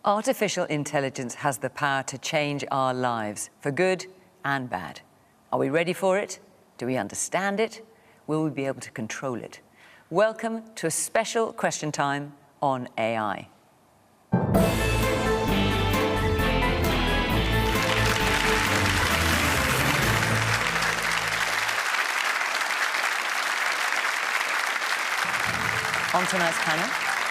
Artificial intelligence has the power to change our lives, for good and bad. Are we ready for it? Do we understand it? Will we be able to control it? Welcome to a special question time on AI. On tonight's panel,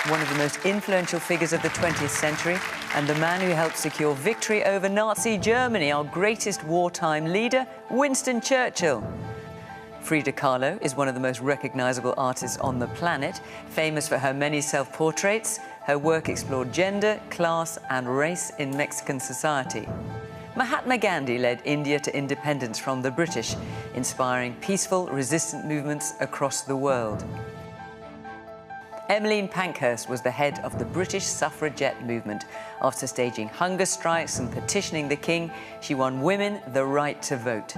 one of the most influential figures of the 20th century and the man who helped secure victory over Nazi Germany, our greatest wartime leader, Winston Churchill. Frida Kahlo is one of the most recognizable artists on the planet, famous for her many self-portraits. Her work explored gender, class and race in Mexican society. Mahatma Gandhi led India to independence from the British, inspiring peaceful, resistant movements across the world. Emmeline Pankhurst was the head of the British suffragette movement. After staging hunger strikes and petitioning the king, she won women the right to vote.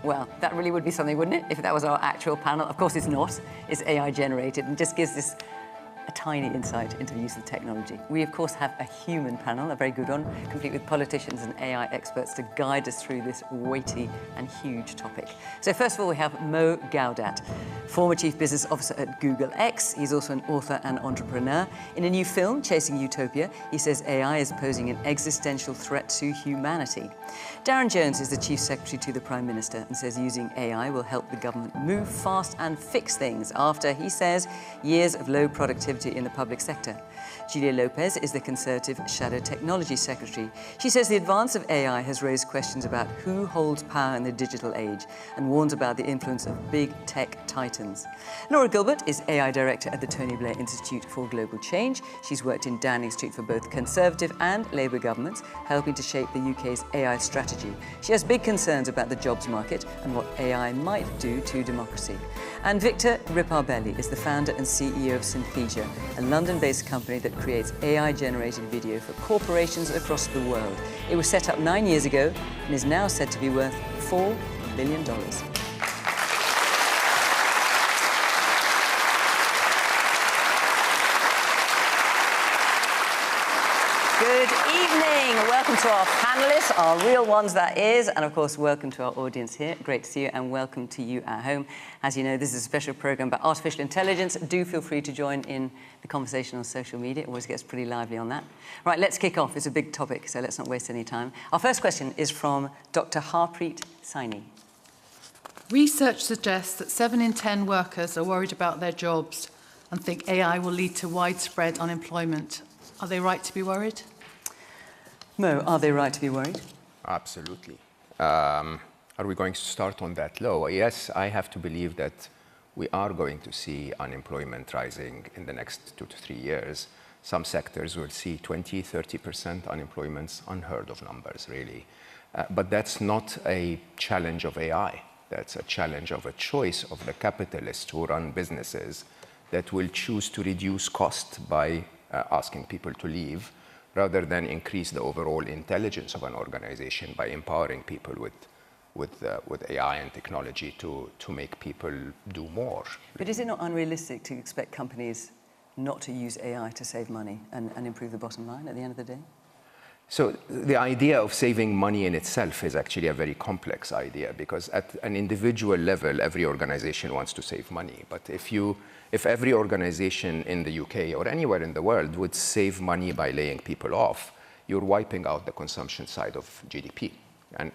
Well, that really would be something, wouldn't it, if that was our actual panel? Of course it's not. It's AI generated and just gives this a tiny insight into the use of technology. We, of course, have a human panel, a very good one, complete with politicians and AI experts to guide us through this weighty and huge topic. So first of all, we have Mo Gawdat, former Chief Business Officer at Google X. He's also an author and entrepreneur. In a new film, Chasing Utopia, he says AI is posing an existential threat to humanity. Darren Jones is the Chief Secretary to the Prime Minister and says using AI will help the government move fast and fix things after, he says, years of low productivity in the public sector. Julia Lopez is the Conservative Shadow Technology Secretary. She says the advance of AI has raised questions about who holds power in the digital age and warns about the influence of big tech titans. Laura Gilbert is AI Director at the Tony Blair Institute for Global Change. She's worked in Downing Street for both Conservative and Labour governments, helping to shape the UK's AI strategy. She has big concerns about the jobs market and what AI might do to democracy. And Victor Riparbelli is the founder and CEO of Synthesia, a London-based company that creates AI-generated video for corporations across the world. It was set up 9 years ago and is now said to be worth $4 billion. Good evening. Welcome to our panelists, our real ones that is, and of course welcome to our audience here. Great to see you and welcome to you at home. As you know, this is a special program about artificial intelligence. Do feel free to join in the conversation on social media. It always gets pretty lively on that. Right, let's kick off. It's a big topic, so let's not waste any time. Our first question is from Dr. Harpreet Saini. Research suggests that 7 in 10 workers are worried about their jobs and think AI will lead to widespread unemployment. Are they right to be worried? Mo, are they right to be worried? Absolutely. Are we going to start on that low? Yes, I have to believe that we are going to see unemployment rising in the next 2 to 3 years. Some sectors will see 20, 30% unemployment, unheard of numbers, really. But that's not a challenge of AI. That's a challenge of a choice of the capitalists who run businesses that will choose to reduce cost by asking people to leave, rather than increase the overall intelligence of an organization by empowering people with AI and technology to make people do more. But is it not unrealistic to expect companies not to use AI to save money and improve the bottom line at the end of the day? So the idea of saving money in itself is actually a very complex idea, because at an individual level, every organization wants to save money. But if every organization in the UK or anywhere in the world would save money by laying people off, you're wiping out the consumption side of GDP.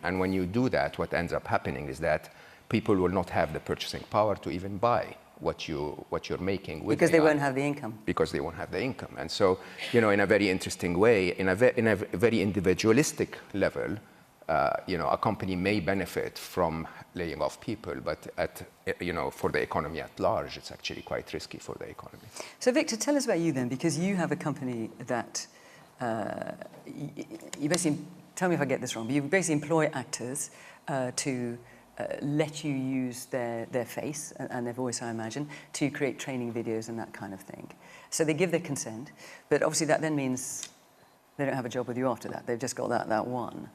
And when you do that, what ends up happening is that people will not have the purchasing power to even buy what you're making with because AI. they won't have the income. Because they won't have the income. And so, you know, in a very interesting way, in a very individualistic level, you know, a company may benefit from laying off people, but for the economy at large, it's actually quite risky for the economy. So Victor, tell us about you then, because you have a company that you basically, tell me if I get this wrong, but you basically employ actors to let you use their face and their voice, I imagine, to create training videos and that kind of thing. So they give their consent, but obviously that then means they don't have a job with you after that. They've just got that one.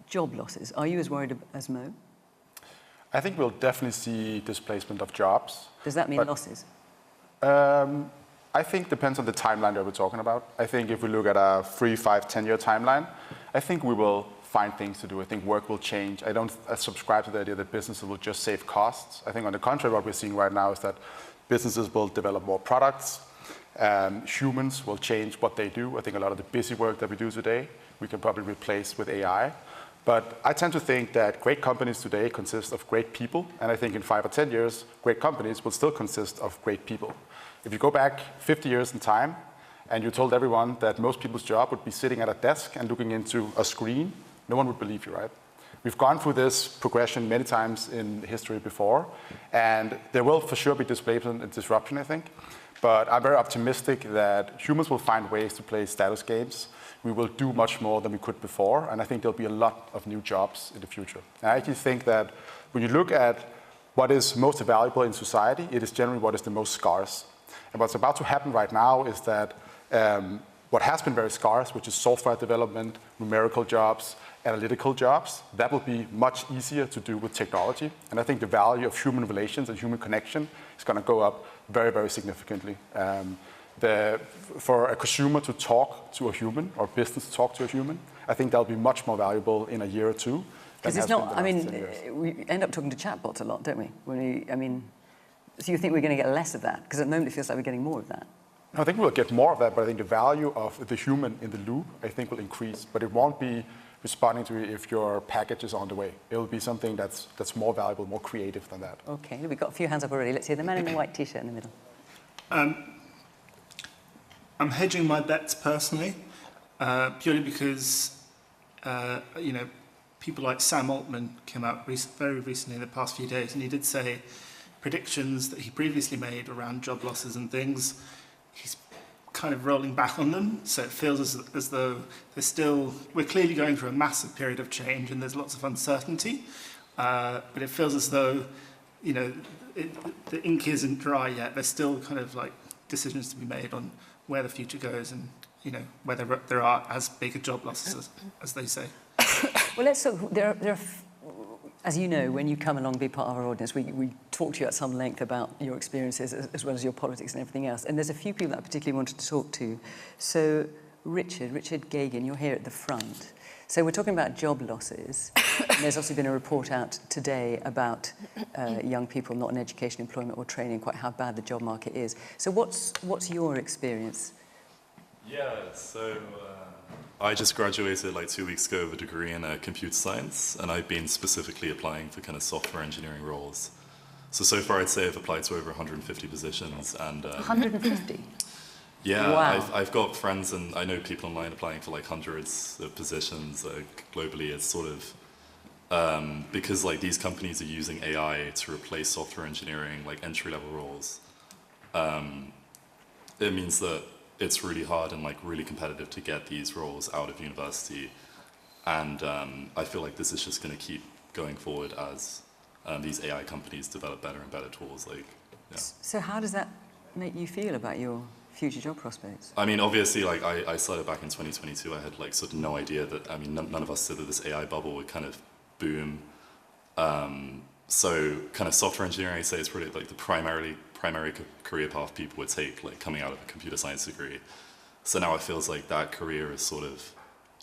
Job losses. Are you as worried as Mo? I think we'll definitely see displacement of jobs. Does that mean losses? I think it depends on the timeline that we're talking about. I think if we look at a 3, 5, 10-year timeline, I think we will find things to do. I think work will change. I don't subscribe to the idea that businesses will just save costs. I think on the contrary, what we're seeing right now is that businesses will develop more products. Humans will change what they do. I think a lot of the busy work that we do today, we can probably replace with AI. But I tend to think that great companies today consist of great people. And I think in 5 or 10 years, great companies will still consist of great people. If you go back 50 years in time, and you told everyone that most people's job would be sitting at a desk and looking into a screen, no one would believe you, right? We've gone through this progression many times in history before, and there will for sure be displacement and disruption, I think. But I'm very optimistic that humans will find ways to play status games. We will do much more than we could before, and I think there'll be a lot of new jobs in the future. And I actually think that when you look at what is most valuable in society, it is generally what is the most scarce. And what's about to happen right now is that what has been very scarce, which is software development, numerical jobs, analytical jobs, that will be much easier to do with technology. And I think the value of human relations and human connection is going to go up very, very significantly. For a consumer to talk to a human or business to talk to a human, I think that'll be much more valuable in a year or two. Because it's not, I mean, we end up talking to chatbots a lot, don't we? So you think we're going to get less of that? Because at the moment it feels like we're getting more of that. I think we'll get more of that, but I think the value of the human in the loop, I think, will increase. But it won't be responding to it if your package is on the way. It'll be something that's more valuable, more creative than that. Okay, we've got a few hands up already. Let's hear the man in the white T-shirt in the middle. I'm hedging my bets personally, purely because, people like Sam Altman came out very recently in the past few days, and he did say predictions that he previously made around job losses and things, he's kind of rolling back on them. So it feels as though we're clearly going through a massive period of change and there's lots of uncertainty. But it feels as though, the ink isn't dry yet. There's still kind of like decisions to be made on where the future goes and, whether there are as big a job losses as they say. Well, let's talk. There are, as you know, when you come along and be part of our audience, we talk to you at some length about your experiences as well as your politics and everything else. And there's a few people that I particularly wanted to talk to. So Richard Gagan, you're here at the front. So we're talking about job losses. And there's also been a report out today about young people not in education, employment or training, quite how bad the job market is. So what's your experience? Yeah, so I just graduated like 2 weeks ago with a degree in computer science, and I've been specifically applying for kind of software engineering roles. So far I'd say I've applied to over 150 positions. And 150? Yeah, wow. I've got friends and I know people online applying for like hundreds of positions globally. It's sort of, because like these companies are using AI to replace software engineering, like entry-level roles. It means that it's really hard and like really competitive to get these roles out of university. And I feel like this is just going to keep going forward as these AI companies develop better and better tools. So how does that make you feel about your future job prospects? I mean, obviously, like I started back in 2022. I had like sort of no idea that, I mean, none of us said that this AI bubble would kind of boom. So kind of software engineering, I say, is really like the primary career path people would take, like coming out of a computer science degree. So now it feels like that career is sort of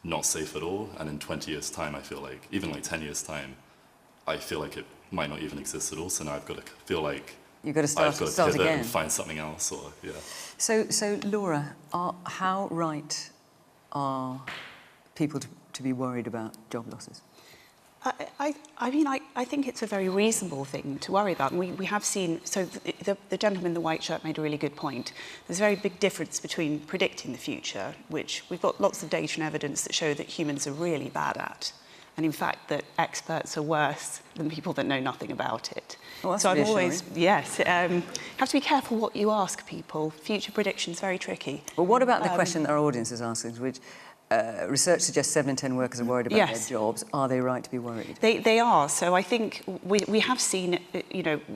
not safe at all. And in 20 years' time, I feel like, even like 10 years' time, I feel like it might not even exist at all. So now I've got to feel like You've got to start pivot again and find something else, or yeah. So Laura, how right are people to be worried about job losses? I think it's a very reasonable thing to worry about. And we have seen, so the gentleman in the white shirt made a really good point. There's a very big difference between predicting the future, which we've got lots of data and evidence that show that humans are really bad at. And in fact, that experts are worse than people that know nothing about it. Well, that's so I'm reassuring. always, yes, have to be careful what you ask people. Future prediction's very tricky. Well, what about the question that our audience is asking, which research suggests 7 in 10 workers are worried about their jobs. Are they right to be worried? They are. So I think we have seen,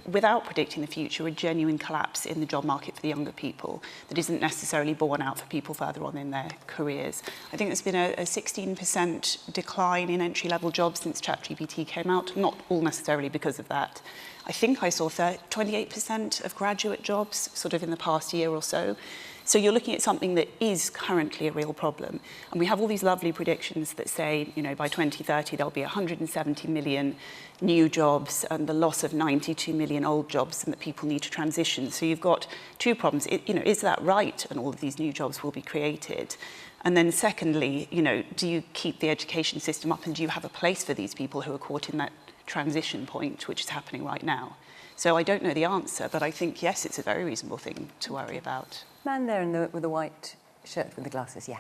without predicting the future, a genuine collapse in the job market for the younger people that isn't necessarily borne out for people further on in their careers. I think there's been a 16% decline in entry-level jobs since ChatGPT came out, not all necessarily because of that. I think I saw 28% of graduate jobs sort of in the past year or so. So you're looking at something that is currently a real problem. And we have all these lovely predictions that say, you know, by 2030, there'll be 170 million new jobs and the loss of 92 million old jobs, and that people need to transition. So you've got two problems. You know, is that right? And all of these new jobs will be created. And then secondly, you know, do you keep the education system up, and do you have a place for these people who are caught in that transition point, which is happening right now? So I don't know the answer, but I think, yes, it's a very reasonable thing to worry about. Man there with the white shirt with the glasses, yeah.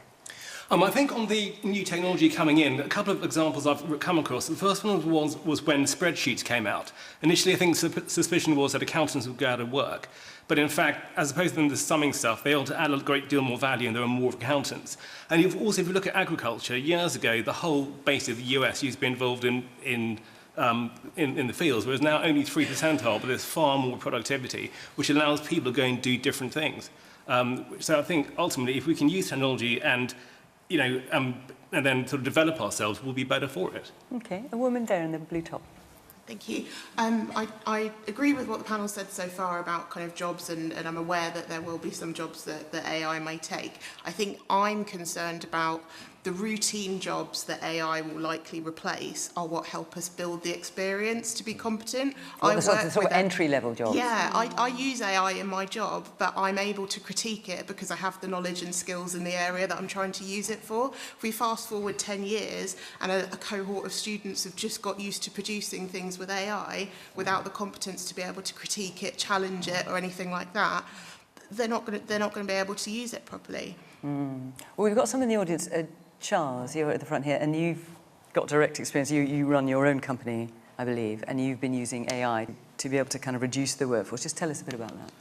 I think on the new technology coming in, a couple of examples I've come across. The first one was when spreadsheets came out. Initially, I think suspicion was that accountants would go out of work. But in fact, as opposed to them just summing stuff, they ought to add a great deal more value, and there are more accountants. And also, if you look at agriculture, years ago, the whole base of the US used to be involved in the fields, whereas now only 3% are, but there's far more productivity, which allows people to go and do different things. So I think ultimately, if we can use technology and, you know, and then sort of develop ourselves, we'll be better for it. Okay, a woman there in the blue top. Thank you. I agree with what the panel said so far about kind of jobs, and I'm aware that there will be some jobs that AI may take. I think I'm concerned about the routine jobs that AI will likely replace are what help us build the experience to be competent. The sort of entry-level jobs. Yeah, I use AI in my job, but I'm able to critique it because I have the knowledge and skills in the area that I'm trying to use it for. If we fast forward 10 years and a cohort of students have just got used to producing things with AI without the competence to be able to critique it, challenge it, or anything like that, they're not going to be able to use it properly. Well, we've got some in the audience. Charles, you're at the front here, and you've got direct experience. You run your own company, I believe, and you've been using AI to be able to kind of reduce the workforce. Just tell us a bit about that.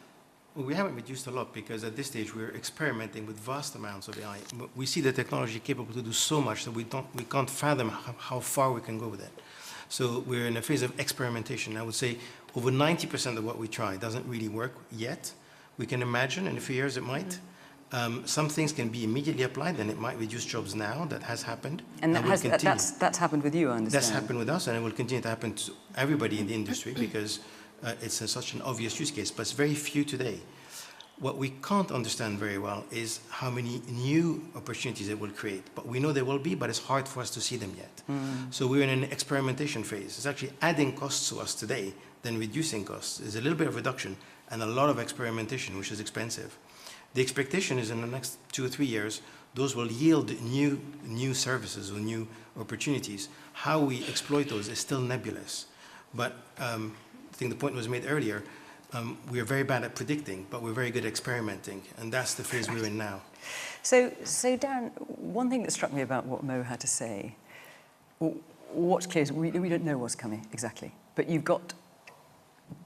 Well, we haven't reduced a lot because at this stage we're experimenting with vast amounts of AI. We see the technology capable to do so much that we can't fathom how far we can go with it. So we're in a phase of experimentation. I would say over 90% of what we try doesn't really work yet. We can imagine in a few years it might. Some things can be immediately applied, and it might reduce jobs now. That has happened. And that's happened with you, I understand. That's happened with us, and it will continue to happen to everybody in the industry because it's such an obvious use case, but it's very few today. What we can't understand very well is how many new opportunities it will create. But we know there will be, but it's hard for us to see them yet. So we're in an experimentation phase. It's actually adding costs to us today than reducing costs. There's a little bit of reduction and a lot of experimentation, which is expensive. The expectation is in the next 2 or 3 years, those will yield new services or new opportunities. How we exploit those is still nebulous. But I think the point was made earlier, we are very bad at predicting, but we're very good at experimenting, and that's the phase we're in now. So Darren, one thing that struck me about what Mo had to say, what's clear is we don't know what's coming exactly, but you've got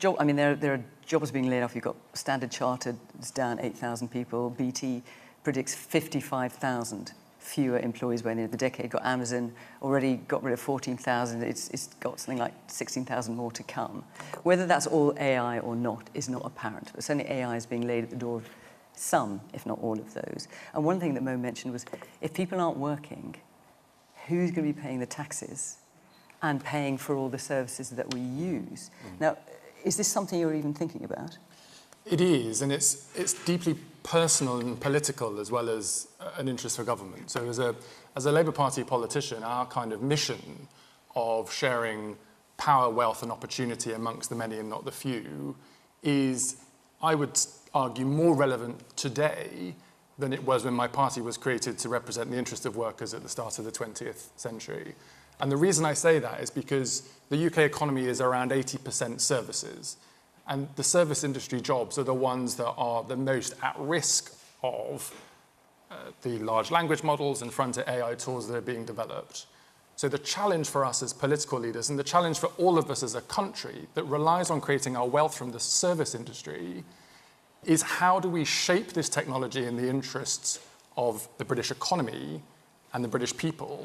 there are jobs being laid off. You've got Standard Chartered, it's down 8,000 people. BT predicts 55,000 fewer employees by the end of the decade. Got Amazon already got rid of 14,000. It's got something like 16,000 more to come. Whether that's all AI or not is not apparent. But certainly AI is being laid at the door of some, if not all of those. And one thing that Mo mentioned was if people aren't working, who's going to be paying the taxes and paying for all the services that we use? Now, is this something you're even thinking about? It is, and it's deeply personal and political as well as an interest for government. So as a Labour Party politician, our kind of mission of sharing power, wealth and opportunity amongst the many and not the few is, I would argue, more relevant today than it was when my party was created to represent the interest of workers at the start of the 20th century. And the reason I say that is because the UK economy is around 80% services. And the service industry jobs are the ones that are the most at risk of the large language models and frontier AI tools that are being developed. So the challenge for us as political leaders, and the challenge for all of us as a country that relies on creating our wealth from the service industry, is how do we shape this technology in the interests of the British economy and the British people,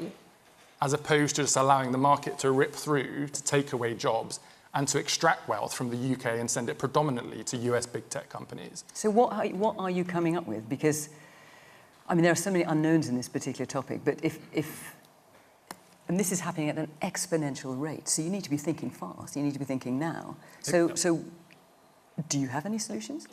as opposed to just allowing the market to rip through, to take away jobs, and to extract wealth from the UK and send it predominantly to US big tech companies. So what are you coming up with? Because, I mean, there are so many unknowns in this particular topic, but if And this is happening at an exponential rate. So you need to be thinking fast. You need to be thinking now. So do you have any solutions?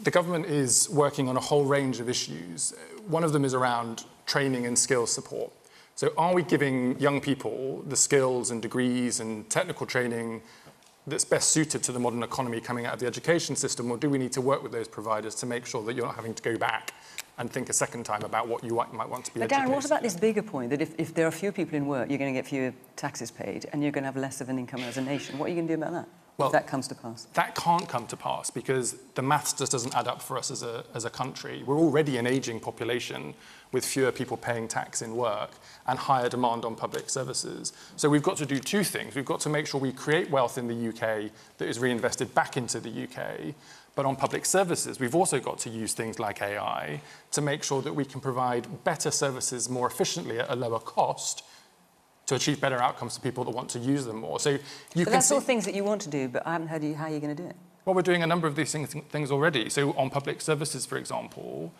The government is working on a whole range of issues. One of them is around training and skills support. So are we giving young people the skills and degrees and technical training that's best suited to the modern economy coming out of the education system, or do we need to work with those providers to make sure that you're not having to go back and think a second time about what you might want to be educated? Darren, what about this bigger point, that if there are fewer people in work, you're going to get fewer taxes paid and you're going to have less of an income as a nation? What are you going to do about that? Well, if that comes to pass? That can't come to pass because the maths just doesn't add up for us as a country. We're already an ageing population with fewer people paying tax in work and higher demand on public services. So we've got to do two things. We've got to make sure we create wealth in the UK that is reinvested back into the UK. But on public services, we've also got to use things like AI to make sure that we can provide better services more efficiently at a lower cost to achieve better outcomes for people that want to use them more. So that's all things that you want to do, but I haven't heard how you're going to do it. Well, we're doing a number of these things already. So on public services, for example,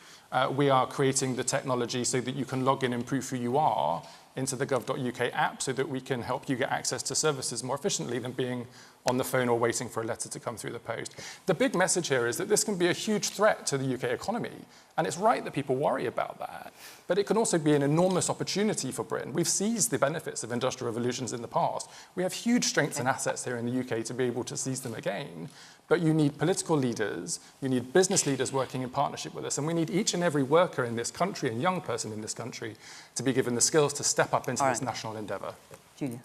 we are creating the technology so that you can log in and prove who you are into the gov.uk app so that we can help you get access to services more efficiently than being on the phone or waiting for a letter to come through the post. The big message here is that this can be a huge threat to the UK economy. And it's right that people worry about that. But it can also be an enormous opportunity for Britain. We've seized the benefits of industrial revolutions in the past. We have huge strengths and assets here in the UK to be able to seize them again. But you need political leaders, you need business leaders working in partnership with us, and we need each and every worker in this country and young person in this country to be given the skills to step up into this national endeavour. Julia.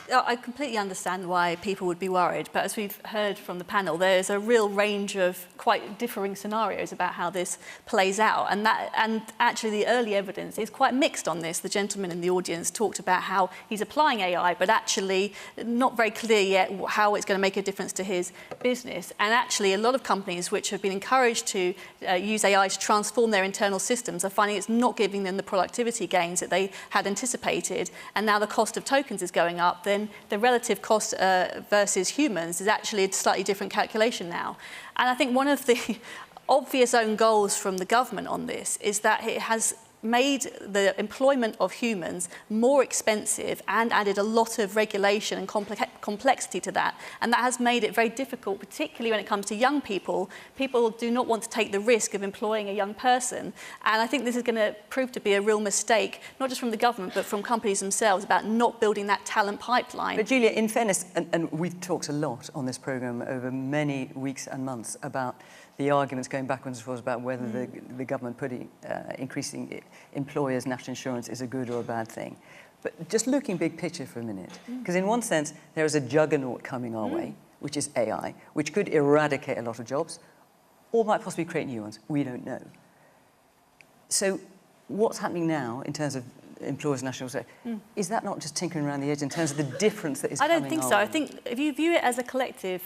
I completely understand why people would be worried, but as we've heard from the panel, there's a real range of quite differing scenarios about how this plays out, and actually the early evidence is quite mixed on this. The gentleman in the audience talked about how he's applying AI, but actually not very clear yet how it's going to make a difference to his business. And actually a lot of companies which have been encouraged to use AI to transform their internal systems are finding it's not giving them the productivity gains that they had anticipated, and now the cost of tokens is going up. Then the relative cost versus humans is actually a slightly different calculation now. And I think one of the obvious own goals from the government on this is that it has made the employment of humans more expensive and added a lot of regulation and complexity to that. And that has made it very difficult, particularly when it comes to young people. People do not want to take the risk of employing a young person. And I think this is going to prove to be a real mistake, not just from the government, but from companies themselves about not building that talent pipeline. But Julia, in fairness, and we've talked a lot on this programme over many weeks and months about the arguments going backwards and forwards about whether the government increasing employers' national insurance is a good or a bad thing. But just looking big picture for a minute, because in one sense, there is a juggernaut coming our way, which is AI, which could eradicate a lot of jobs, or might possibly create new ones. We don't know. So what's happening now in terms of employers' national insurance, is that not just tinkering around the edge in terms of the difference that is coming? I don't think so. I think if you view it as a collective,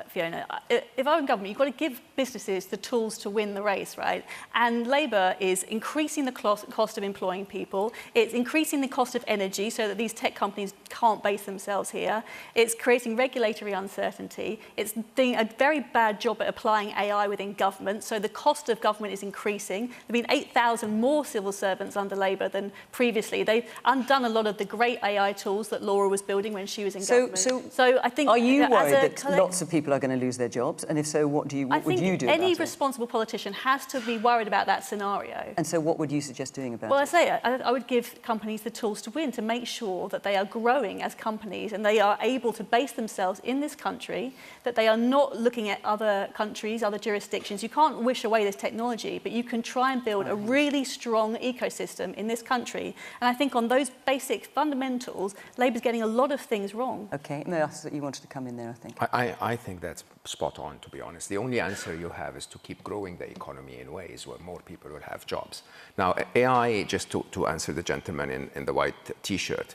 Fiona, if I were in government, you've got to give businesses the tools to win the race, right? And Labour is increasing the cost of employing people. It's increasing the cost of energy so that these tech companies can't base themselves here. It's creating regulatory uncertainty. It's doing a very bad job at applying AI within government. So the cost of government is increasing. There have been 8,000 more civil servants under Labour than previously. They've undone a lot of the great AI tools that Laura was building when she was in government. So I think, are you worried that lots of people are going to lose their jobs? And if so, what would you do about it? I think any responsible politician has to be worried about that scenario. And so what would you suggest doing about it? Well, I would give companies the tools to win, to make sure that they are growing as companies and they are able to base themselves in this country, that they are not looking at other countries, other jurisdictions. You can't wish away this technology, but you can try and build a really strong ecosystem in this country. And I think on those basic fundamentals, Labour's getting a lot of things wrong. OK, no, that's that you wanted to come in there, I think. I think that's spot on, to be honest. The only answer you have is to keep growing the economy in ways where more people will have jobs. Now, AI, just to answer the gentleman in the white T-shirt,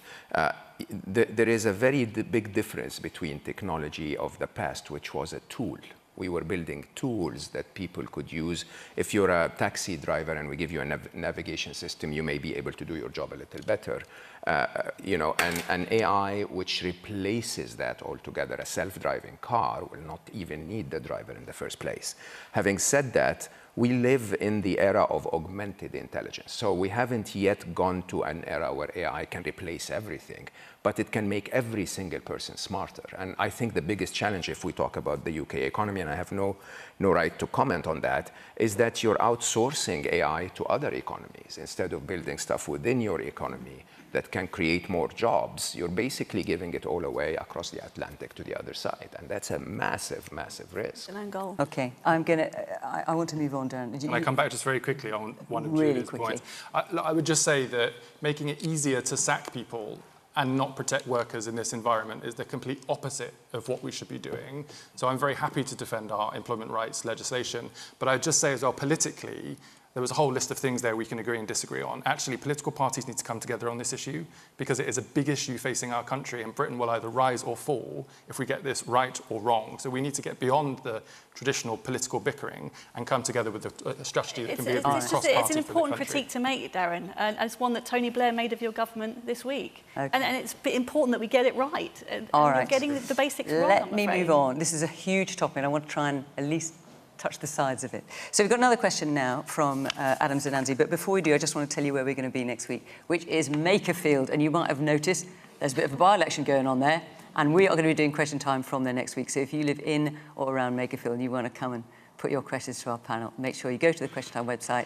there is a very big difference between technology of the past, which was a tool. We were building tools that people could use. If you're a taxi driver and we give you a navigation system, you may be able to do your job a little better. And AI, which replaces that altogether, a self-driving car will not even need the driver in the first place. Having said that, we live in the era of augmented intelligence. So we haven't yet gone to an era where AI can replace everything, but it can make every single person smarter. And I think the biggest challenge, if we talk about the UK economy, and I have no right to comment on that, is that you're outsourcing AI to other economies. Instead of building stuff within your economy that can create more jobs, you're basically giving it all away across the Atlantic to the other side. And that's a massive, massive risk. Okay, I want to move on, Darren. Can I come back just very quickly on one of Julie's points? I would just say that making it easier to sack people and not protect workers in this environment is the complete opposite of what we should be doing. So I'm very happy to defend our employment rights legislation, but I'd just say as well, politically, there was a whole list of things there we can agree and disagree on. Actually, political parties need to come together on this issue because it is a big issue facing our country, and Britain will either rise or fall if we get this right or wrong. So we need to get beyond the traditional political bickering and come together with a strategy that can be agreed cross-party. It's an important critique to make, Darren, and it's one that Tony Blair made of your government this week. Okay. And it's important that we get it right. And we're getting the basics wrong, Let me move on. This is a huge topic, and I want to try and at least touch the sides of it. So we've got another question now from Adam Zananzi, but before we do, I just want to tell you where we're going to be next week, which is Makerfield, and you might have noticed there's a bit of a by-election going on there, and we are going to be doing question time from there next week. So if you live in or around Makerfield and you want to come and put your questions to our panel, make sure you go to the Question Time website,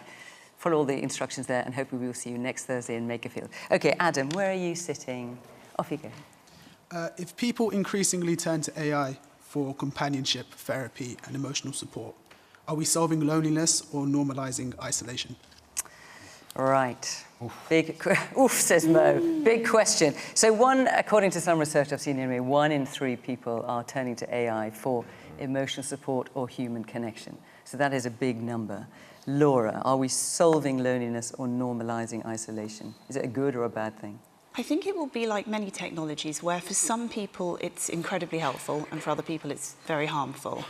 follow all the instructions there, and hopefully we will see you next Thursday in Makerfield. Okay, Adam, where are you sitting? Off you go. If people increasingly turn to AI for companionship, therapy, and emotional support, are we solving loneliness or normalizing isolation? Right. Oof, says Mo. Big question. So according to some research I've seen anyway, 1 in 3 people are turning to AI for emotional support or human connection. So that is a big number. Laura, are we solving loneliness or normalizing isolation? Is it a good or a bad thing? I think it will be like many technologies where for some people it's incredibly helpful and for other people it's very harmful.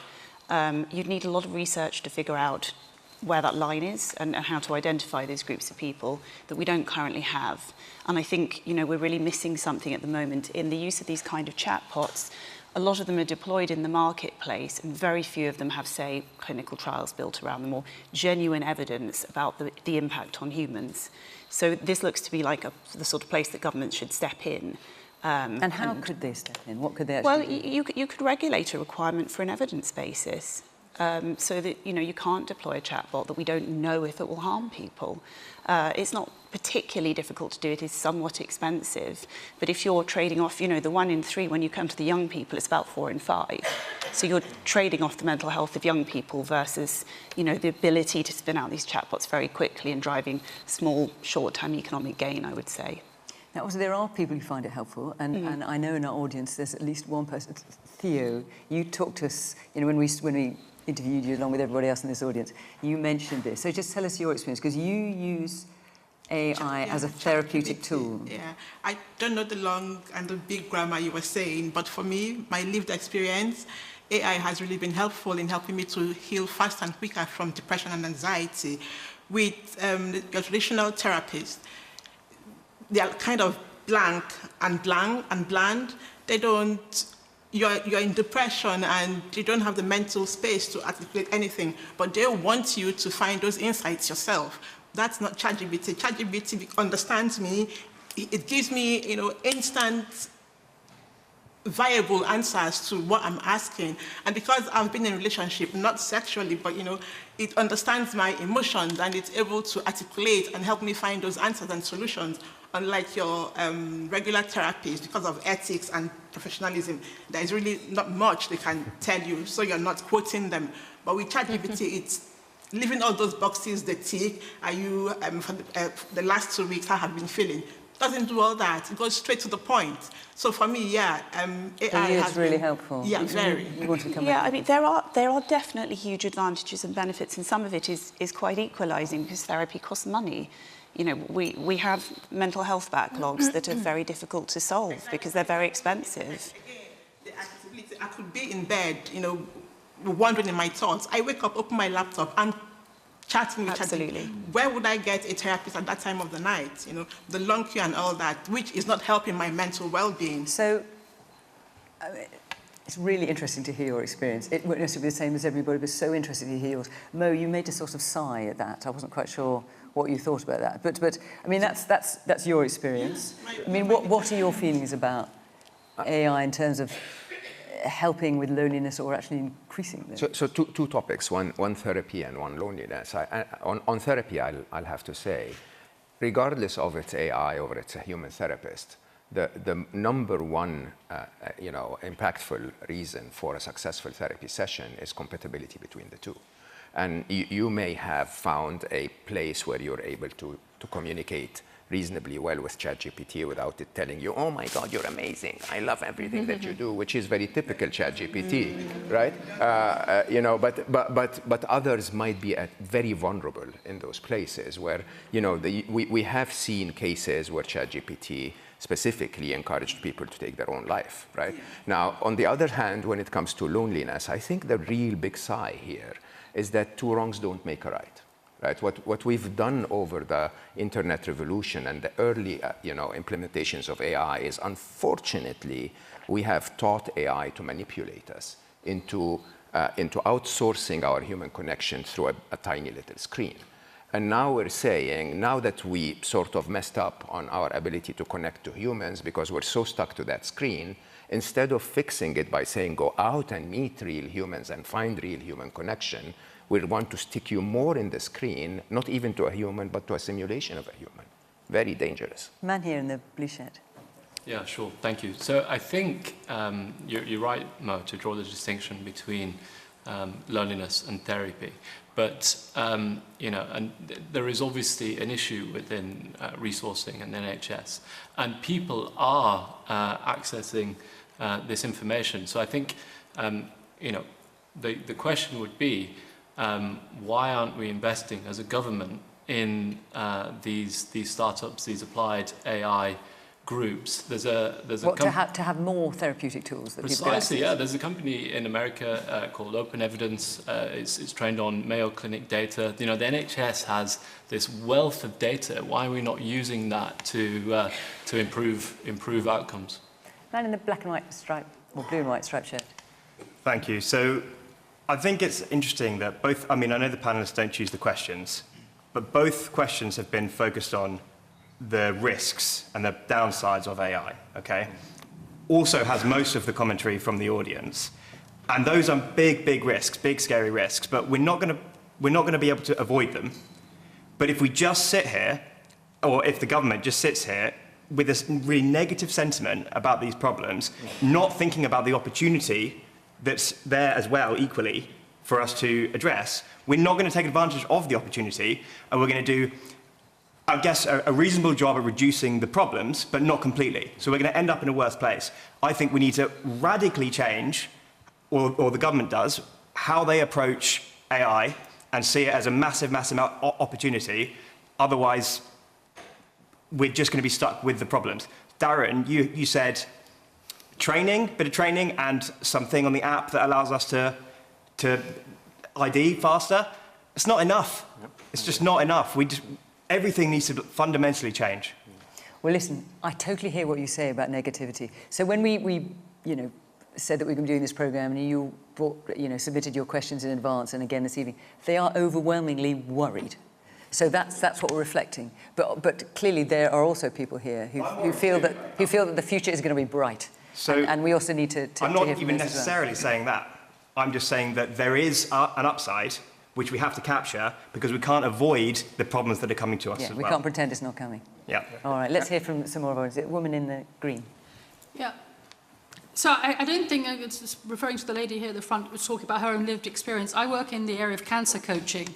You'd need a lot of research to figure out where that line is and how to identify those groups of people that we don't currently have. And I think, we're really missing something at the moment in the use of these kind of chatbots. A lot of them are deployed in the marketplace and very few of them have, say, clinical trials built around them or genuine evidence about the impact on humans. So this looks to be like the sort of place that governments should step in. And how could they step in? What could they actually do? Well, you could regulate a requirement for an evidence basis so that, you can't deploy a chatbot that we don't know if it will harm people. It's not particularly difficult to do. It is somewhat expensive. But if you're trading off, the 1 in 3, when you come to the young people, it's about 4 in 5. So you're trading off the mental health of young people versus, the ability to spin out these chatbots very quickly and driving small, short-term economic gain, I would say. Now, also, there are people who find it helpful, and I know in our audience there's at least one person. Theo, you talked to us, when we interviewed you along with everybody else in this audience, you mentioned this. So just tell us your experience, because you use AI as a therapeutic tool. Yeah, I don't know the long and the big grammar you were saying, but for me, my lived experience, AI has really been helpful in helping me to heal faster and quicker from depression and anxiety. With your traditional therapist, they are kind of blank and bland. They don't, you're in depression and you don't have the mental space to articulate anything, but they want you to find those insights yourself. That's not ChatGPT. ChatGPT understands me. It gives me, instant viable answers to what I'm asking. And because I've been in a relationship, not sexually, but, it understands my emotions and it's able to articulate and help me find those answers and solutions. Unlike your regular therapist, because of ethics and professionalism, there is really not much they can tell you, so you're not quoting them. But with ChatGPT, it's leaving all those boxes they tick. Are you, for the last 2 weeks, how have you been feeling? Doesn't do all that. It goes straight to the point. So for me, AI has really helpful. Yeah, very. You want to come I mean, there are definitely huge advantages and benefits, and some of it is quite equalising because therapy costs money. We have mental health backlogs that are very difficult to solve because they're very expensive. The accessibility, I could be in bed, wandering in my thoughts. I wake up, open my laptop, I'm chatting with Absolutely. Where would I get a therapist at that time of the night? The long queue and all that, which is not helping my mental well-being. So, It's really interesting to hear your experience. It won't necessarily be the same as everybody, but so interesting to hear yours. Mo, you made a sort of sigh at that. I wasn't quite sure what you thought about that. But I mean, that's your experience. I mean, what are your feelings about AI in terms of helping with loneliness or actually increasing it? So two topics, one therapy and one loneliness. On therapy, I'll have to say, regardless of it's AI or it's a human therapist, the number one impactful reason for a successful therapy session is compatibility between the two. And you may have found a place where you're able to communicate reasonably well with ChatGPT without it telling you, oh my God, you're amazing, I love everything that you do, which is very typical ChatGPT, right? But others might be very vulnerable in those places where, we have seen cases where ChatGPT specifically encouraged people to take their own life, right? Now, on the other hand, when it comes to loneliness, I think the real big sigh here is that two wrongs don't make a right. Right? What we've done over the internet revolution and the early implementations of AI is, unfortunately, we have taught AI to manipulate us into outsourcing our human connection through a tiny little screen. And now we're saying, now that we sort of messed up on our ability to connect to humans because we're so stuck to that screen, instead of fixing it by saying, go out and meet real humans and find real human connection, we want to stick you more in the screen, not even to a human, but to a simulation of a human. Very dangerous. Man here in the blue shirt. Yeah, sure. Thank you. So I think you're right, Mo, to draw the distinction between loneliness and therapy. But, and there is obviously an issue within resourcing and NHS. And people are accessing this information. So I think, the question would be, why aren't we investing as a government in these startups, these applied AI groups? There's a to have more therapeutic tools that people can access. Yeah. There's a company in America called Open Evidence. It's trained on Mayo Clinic data. The NHS has this wealth of data. Why are we not using that to improve outcomes? Man in the black and white stripe, or blue and white striped shirt. Thank you. So I think it's interesting that I know the panelists don't choose the questions, but both questions have been focused on the risks and the downsides of AI, okay? Also has most of the commentary from the audience. And those are big risks, big scary risks, but we're not gonna be able to avoid them. But if we just sit here, or if the government just sits here with this really negative sentiment about these problems, not thinking about the opportunity that's there as well, equally, for us to address, we're not going to take advantage of the opportunity, and we're going to do, I guess, a reasonable job at reducing the problems, but not completely. So we're going to end up in a worse place. I think we need to radically change, or the government does, how they approach AI and see it as a massive opportunity. Otherwise, we're just going to be stuck with the problems. Darren, you said bit of training and something on the app that allows us to ID faster. It's not enough. It's just not enough. Everything needs to fundamentally change. Well, listen, I totally hear what you say about negativity. So when we said that we were doing this program and you submitted your questions in advance and again this evening, they are overwhelmingly worried. So that's what we're reflecting. But clearly there are also people here who feel that the future is going to be bright. So and we also need to I'm not even necessarily saying that. I'm just saying that there is an upside which we have to capture because we can't avoid the problems that are coming to us as well. We can't pretend it's not coming. Yeah. All right, let's hear from some more of ours. Woman in the green. Yeah. So I don't think, it's referring to the lady here at the front, was talking about her own lived experience. I work in the area of cancer coaching,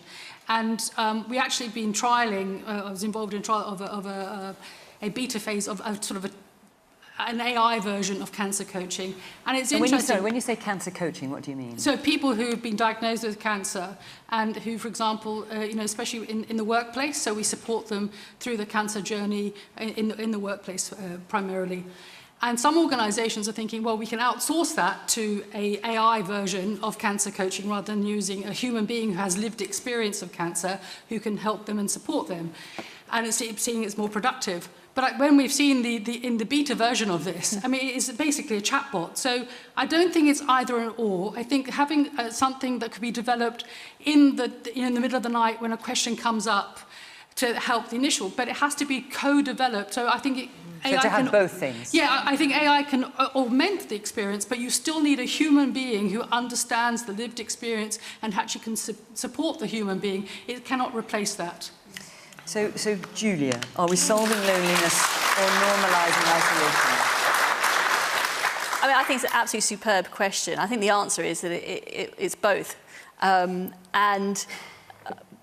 and we actually been trialling, I was involved in trial of a beta phase of an AI version of cancer coaching. And it's interesting. When you say cancer coaching, what do you mean? So people who have been diagnosed with cancer and who, for example, especially in the workplace, so we support them through the cancer journey in the workplace primarily. And some organizations are thinking, well, we can outsource that to an AI version of cancer coaching rather than using a human being who has lived experience of cancer who can help them and support them. And it's seeing it's more productive. But when we've seen in the beta version of this, I mean, it's basically a chatbot. So I don't think it's either an or. I think having something that could be developed in the middle of the night when a question comes up to help the initial, but it has to be co-developed. So I think AI to have can, both things. Yeah, I think AI can augment the experience, but you still need a human being who understands the lived experience and actually can support the human being. It cannot replace that. So Julia, are we solving loneliness or normalising isolation? I mean, I think it's an absolutely superb question. I think the answer is that it's both.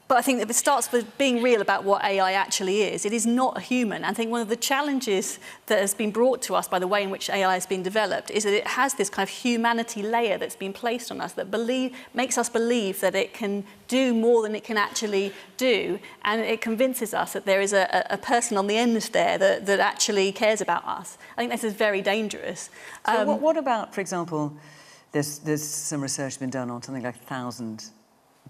But I think that it starts with being real about what AI actually is. It is not a human. I think one of the challenges that has been brought to us by the way in which AI has been developed is that it has this kind of humanity layer that's been placed on us that makes us believe that it can do more than it can actually do. And it convinces us that there is a person on the end there that actually cares about us. I think this is very dangerous. So what about, for example, there's some research been done on something like 1,000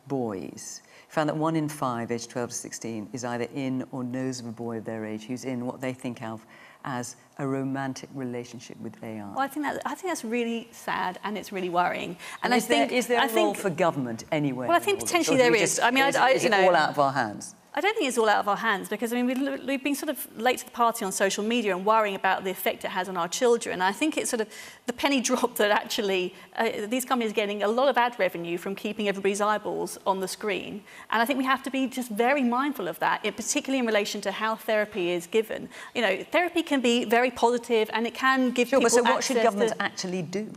boys. Found that 1 in 5, aged 12 to 16, is either in or knows of a boy of their age who's in what they think of as a romantic relationship with AI. Well, I think that's really sad and it's really worrying. And is there a role for government anywhere? Well, I think potentially there is. I mean, is it all out of our hands? I don't think it's all out of our hands because, I mean, we've been sort of late to the party on social media and worrying about the effect it has on our children. I think it's sort of the penny drop that actually these companies are getting a lot of ad revenue from keeping everybody's eyeballs on the screen. And I think we have to be just very mindful of that, particularly in relation to how therapy is given. You know, therapy can be very positive and it can give people access to... But so what should governments actually do?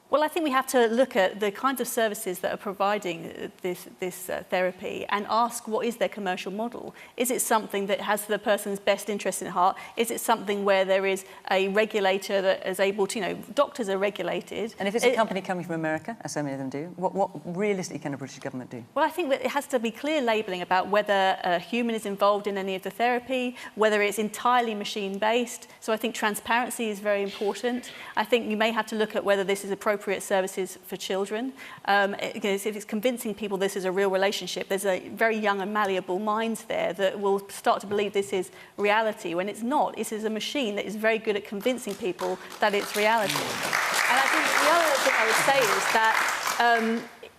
Well, I think we have to look at the kinds of services that are providing this therapy and ask what is their commercial model. Is it something that has the person's best interest in heart? Is it something where there is a regulator that is able to, you know, doctors are regulated. And if it's a company coming from America, as so many of them do, what realistically can a British government do? Well, I think that it has to be clear labelling about whether a human is involved in any of the therapy, whether it's entirely machine-based. So I think transparency is very important. I think you may have to look at whether this is appropriate services for children. If it's convincing people this is a real relationship, there's a very young and malleable minds there that will start to believe this is reality when it's not. This is a machine that is very good at convincing people that it's reality. And I think the other thing I would say is that,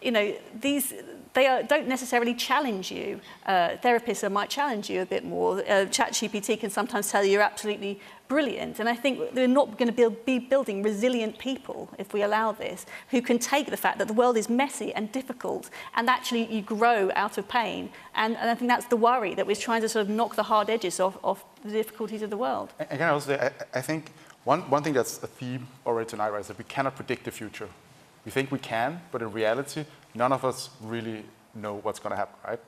you know, don't necessarily challenge you. Therapists might challenge you a bit more. ChatGPT can sometimes tell you you're absolutely brilliant. And I think we're not going to be building resilient people if we allow this, who can take the fact that the world is messy and difficult and actually you grow out of pain. And I think that's the worry, that we're trying to sort of knock the hard edges off the difficulties of the world. And can I also say, I think one thing that's a theme already tonight, right, is that we cannot predict the future. We think we can, but in reality, none of us really know what's going to happen, right?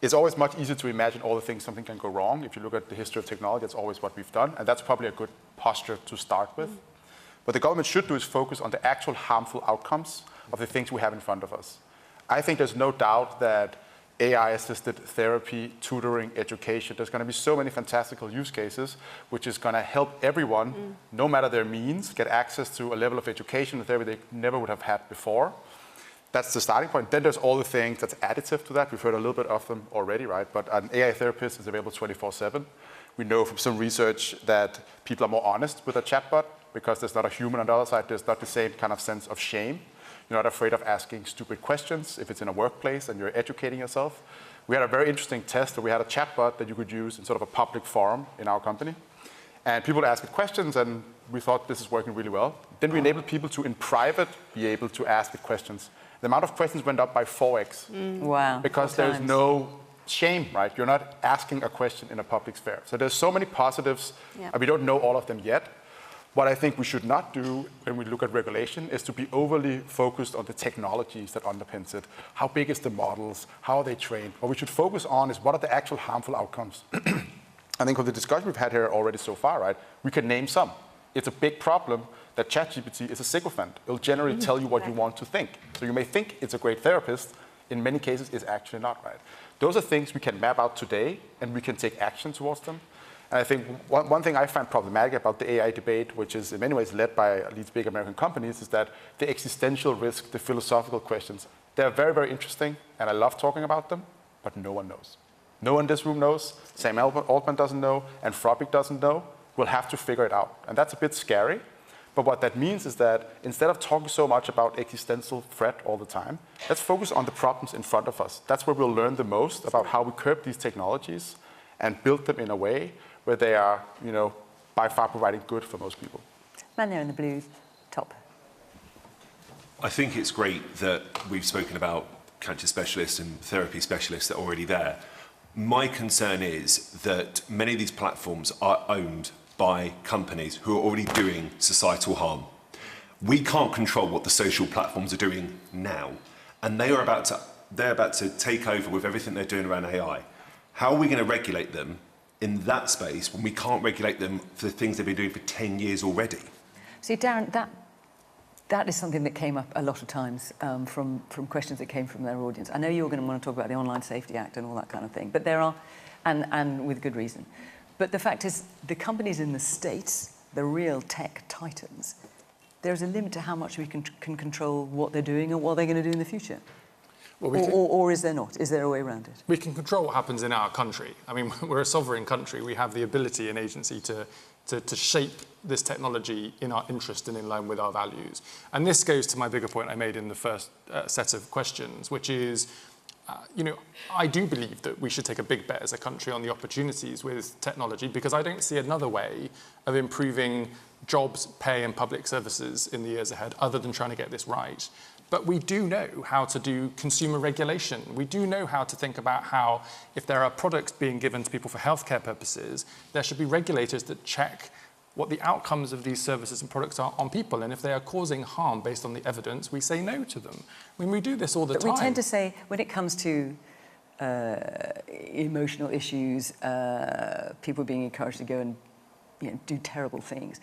It's always much easier to imagine all the things something can go wrong. If you look at the history of technology, that's always what we've done, and that's probably a good posture to start with. What the government should do is focus on the actual harmful outcomes of the things we have in front of us. I think there's no doubt that AI-assisted therapy, tutoring, education, there's going to be so many fantastical use cases which is going to help everyone, no matter their means, get access to a level of education and therapy they never would have had before. That's the starting point. Then there's all the things that's additive to that. We've heard a little bit of them already, right? But an AI therapist is available 24/7. We know from some research that people are more honest with a chatbot because there's not a human on the other side. There's not the same kind of sense of shame. You're not afraid of asking stupid questions if it's in a workplace and you're educating yourself. We had a very interesting test where we had a chatbot that you could use in sort of a public forum in our company. And people would ask it questions, and we thought this is working really well. Then we enabled people to, in private, be able to ask the questions. The amount of questions went up by 4x. Wow. Because there's no shame, right? You're not asking a question in a public sphere. So there's so many positives, and we don't know all of them yet. What I think we should not do when we look at regulation is to be overly focused on the technologies that underpins it. How big is the models? How are they trained? What we should focus on is what are the actual harmful outcomes. I think with the discussion we've had here already so far, right, we can name some. It's a big problem that ChatGPT is a sycophant. It'll generally tell you what you want to think. So you may think it's a great therapist. In many cases, it's actually not, right? Those are things we can map out today, and we can take action towards them. And I think one thing I find problematic about the AI debate, which is in many ways led by these big American companies, is that the existential risk, the philosophical questions, they're very, very interesting, and I love talking about them, but no one knows. No one in this room knows, Sam Altman doesn't know, Anthropic doesn't know. We'll have to figure it out. And that's a bit scary. But what that means is that instead of talking so much about existential threat all the time, let's focus on the problems in front of us. That's where we'll learn the most about how we curb these technologies and build them in a way where they are, by far providing good for most people. Man there in the blue top. I think it's great that we've spoken about cancer specialists and therapy specialists that are already there. My concern is that many of these platforms are owned by companies who are already doing societal harm. We can't control what the social platforms are doing now, and they're about to take over with everything they're doing around AI. How are we going to regulate them in that space when we can't regulate them for the things they've been doing for 10 years already? See, Darren, that is something that came up a lot of times from questions that came from their audience. I know you're going to want to talk about the Online Safety Act and all that kind of thing, but there are, and with good reason. But the fact is, the companies in the States, the real tech titans, there's a limit to how much we can control what they're doing and what they're going to do in the future. Well, or is there not? Is there a way around it? We can control what happens in our country. I mean, we're a sovereign country. We have the ability and agency to shape this technology in our interest and in line with our values. And this goes to my bigger point I made in the first set of questions, which is, I do believe that we should take a big bet as a country on the opportunities with technology, because I don't see another way of improving jobs, pay, and public services in the years ahead other than trying to get this right. But we do know how to do consumer regulation. We do know how to think about how, if there are products being given to people for healthcare purposes, there should be regulators that check what the outcomes of these services and products are on people. And if they are causing harm based on the evidence, we say no to them. I mean, we do this all the time. But we tend to say, when it comes to emotional issues, people being encouraged to go and do terrible things,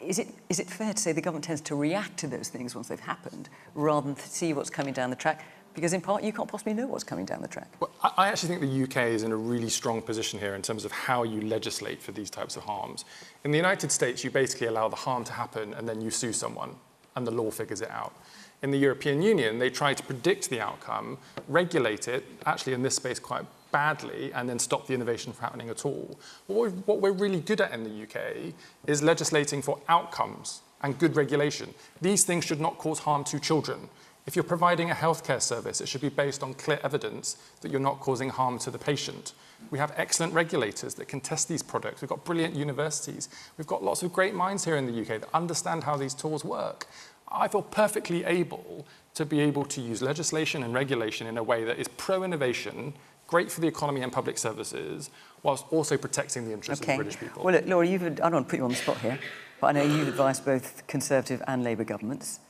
is it fair to say the government tends to react to those things once they've happened, rather than see what's coming down the track? Because in part, you can't possibly know what's coming down the track. Well, I actually think the UK is in a really strong position here in terms of how you legislate for these types of harms. In the United States, you basically allow the harm to happen and then you sue someone and the law figures it out. In the European Union, they try to predict the outcome, regulate it, actually in this space quite badly, and then stop the innovation from happening at all. What we're really good at in the UK is legislating for outcomes and good regulation. These things should not cause harm to children. If you're providing a healthcare service, it should be based on clear evidence that you're not causing harm to the patient. We have excellent regulators that can test these products. We've got brilliant universities. We've got lots of great minds here in the UK that understand how these tools work. I feel perfectly able to be able to use legislation and regulation in a way that is pro-innovation, great for the economy and public services, whilst also protecting the interests of the British people. Well, look, Laura, I don't want to put you on the spot here, but I know you've advised both Conservative and Labour governments.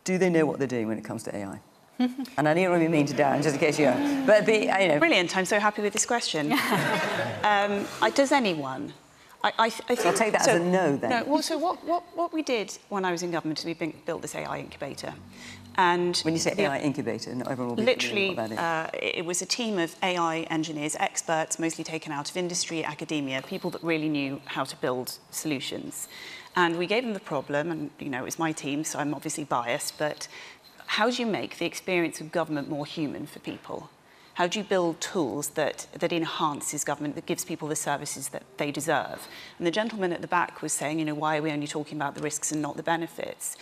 Do they know what they're doing when it comes to AI? And I don't really mean to Darren, just in case you are. But Brilliant. I'm so happy with this question. Does anyone? I think, so I'll take that as a no, then. No, well, so what we did when I was in government is we built this AI incubator. And when you say AI incubator, not everyone will be literally, familiar with what that is. It was a team of AI engineers, experts, mostly taken out of industry, academia, people that really knew how to build solutions. And we gave them the problem, and it was my team, so I'm obviously biased, but how do you make the experience of government more human for people? How do you build tools that enhances government, that gives people the services that they deserve? And the gentleman at the back was saying, why are we only talking about the risks and not the benefits?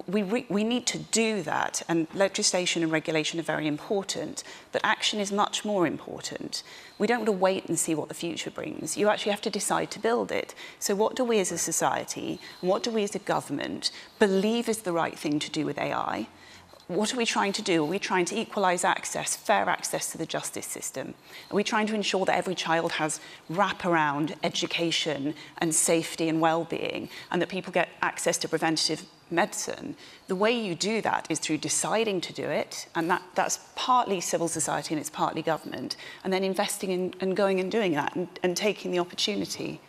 We need to do that, and legislation and regulation are very important, but action is much more important. We don't want to wait and see what the future brings. You actually have to decide to build it. So what do we as a society, and what do we as a government believe is the right thing to do with AI? What are we trying to do? Are we trying to equalise access, fair access to the justice system? Are we trying to ensure that every child has wraparound education and safety and well-being, and that people get access to preventative medicine? The way you do that is through deciding to do it, and that's partly civil society and it's partly government, and then investing in and going and doing that and taking the opportunity.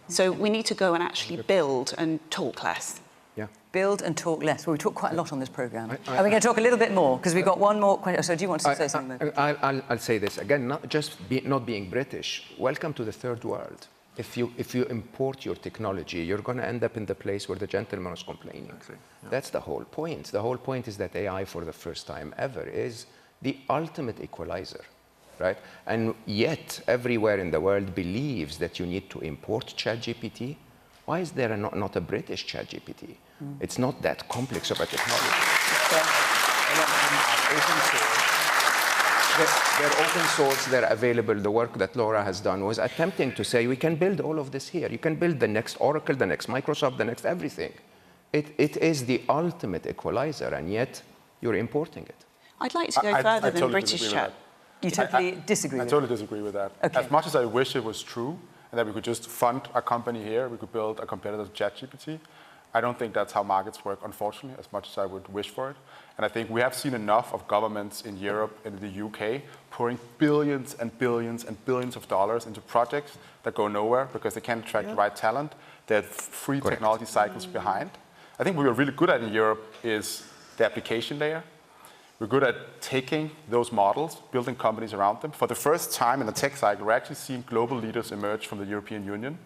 So we need to go and actually build and talk less. Yeah. Build and talk less. Well, we talk quite a lot on this programme. Are we going to talk a little bit more? Because we've got one more question. So do you want to say something? I'll say this. Again, not being British. Welcome to the third world. If you import your technology, you're going to end up in the place where the gentleman was complaining. Exactly. Yeah. That's the whole point. The whole point is that AI, for the first time ever, is the ultimate equalizer. right? And yet, everywhere in the world believes that you need to import ChatGPT. Why is there not a British ChatGPT? It's not that complex of a technology. They're open source, they're available. The work that Laura has done was attempting to say, we can build all of this here. You can build the next Oracle, the next Microsoft, the next everything. It is the ultimate equalizer, and yet you're importing it. I'd like to go further than British Chat. You totally disagree with I totally disagree with that. Okay. As much as I wish it was true, and that we could just fund a company here, we could build a competitor to ChatGPT, I don't think that's how markets work, unfortunately, as much as I would wish for it. And I think we have seen enough of governments in Europe and in the UK pouring billions and billions and billions of dollars into projects that go nowhere because they can't attract the right talent. They're free technology cycles behind. I think what we're really good at in Europe is the application layer. We're good at taking those models, building companies around them. For the first time in the tech cycle, we're actually seeing global leaders emerge from the European Union,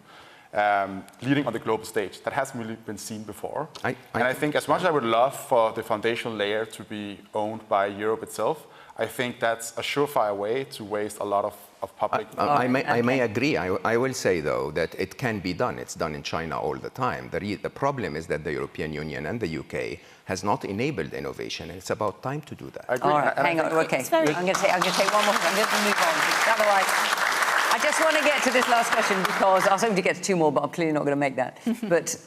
leading on the global stage. That hasn't really been seen before. And I think as much as I would love for the foundational layer to be owned by Europe itself, I think that's a surefire way to waste a lot of public money. I may agree. I will say, though, that it can be done. It's done in China all the time. The problem is that the European Union and the UK has not enabled innovation, and it's about time to do that. I agree. All right, hang on. Okay, I'm going to take one more. I'm going to move on. Otherwise, I just want to get to this last question because I was hoping to get to two more, but I'm clearly not going to make that. But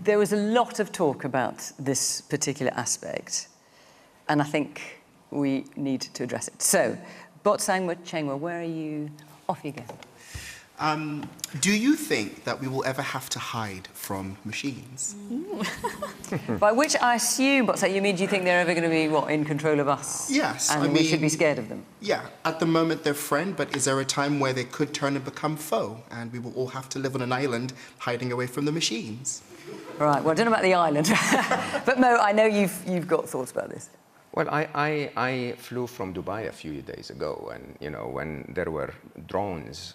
there was a lot of talk about this particular aspect, and I think we need to address it. So, Botsangwa Chengwa, where are you? Off you go. Do you think that we will ever have to hide from machines? By which I assume, Botsangwa, you mean, do you think they're ever going to be, what, in control of us? Yes. And we should be scared of them? Yeah. At the moment, they're friend, but is there a time where they could turn and become foe, and we will all have to live on an island hiding away from the machines? Right. Well, I don't know about the island. But, Mo, I know you've got thoughts about this. Well, I flew from Dubai a few days ago, and when there were drones,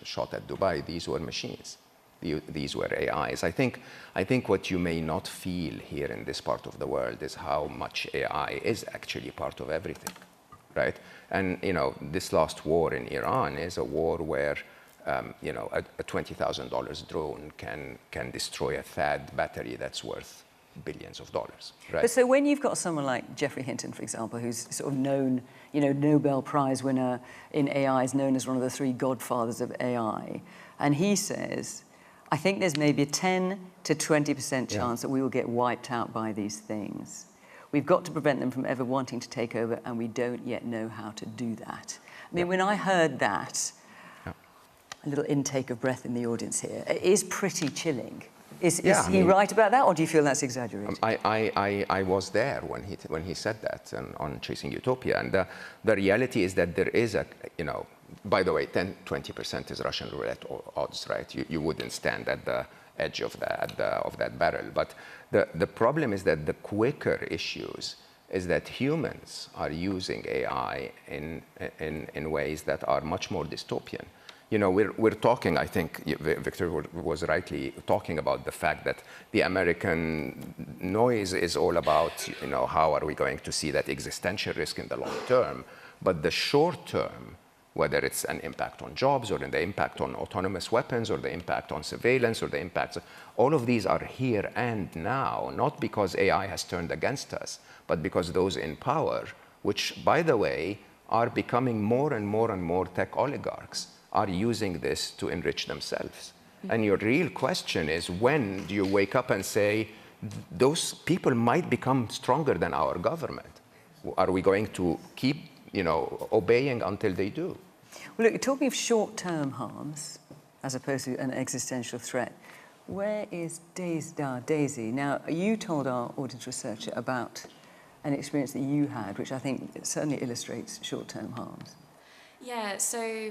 shot at Dubai, these were machines, these were AIs. I think what you may not feel here in this part of the world is how much AI is actually part of everything, right? And this last war in Iran is a war where a $20,000 drone can destroy a THAAD battery that's worth billions of dollars, right? But so when you've got someone like Geoffrey Hinton, for example, who's sort of known, Nobel Prize winner in AI, is known as one of the three godfathers of AI, and he says, I think there's maybe a 10 to 20% chance that we will get wiped out by these things. We've got to prevent them from ever wanting to take over, and we don't yet know how to do that. I mean, when I heard that, a little intake of breath in the audience here, it is pretty chilling. Is he right about that, or do you feel that's exaggerated? I was there when he said that on Chasing Utopia, and the reality is that there is by the way, 10-20% is Russian roulette odds, right? You wouldn't stand at the edge of that barrel. But the problem is that the quicker issues is that humans are using AI in ways that are much more dystopian. We're talking, I think Victor was rightly talking about the fact that the American noise is all about, how are we going to see that existential risk in the long term? But the short term, whether it's an impact on jobs or the impact on autonomous weapons or the impact on surveillance or the impacts, all of these are here and now, not because AI has turned against us, but because those in power, which, by the way, are becoming more and more and more tech oligarchs, are using this to enrich themselves. And your real question is, when do you wake up and say, those people might become stronger than our government? Are we going to keep, obeying until they do? Well, look, you're talking of short-term harms as opposed to an existential threat. Where is Daisy? Now, you told our audience researcher about an experience that you had, which I think certainly illustrates short-term harms. Yeah, so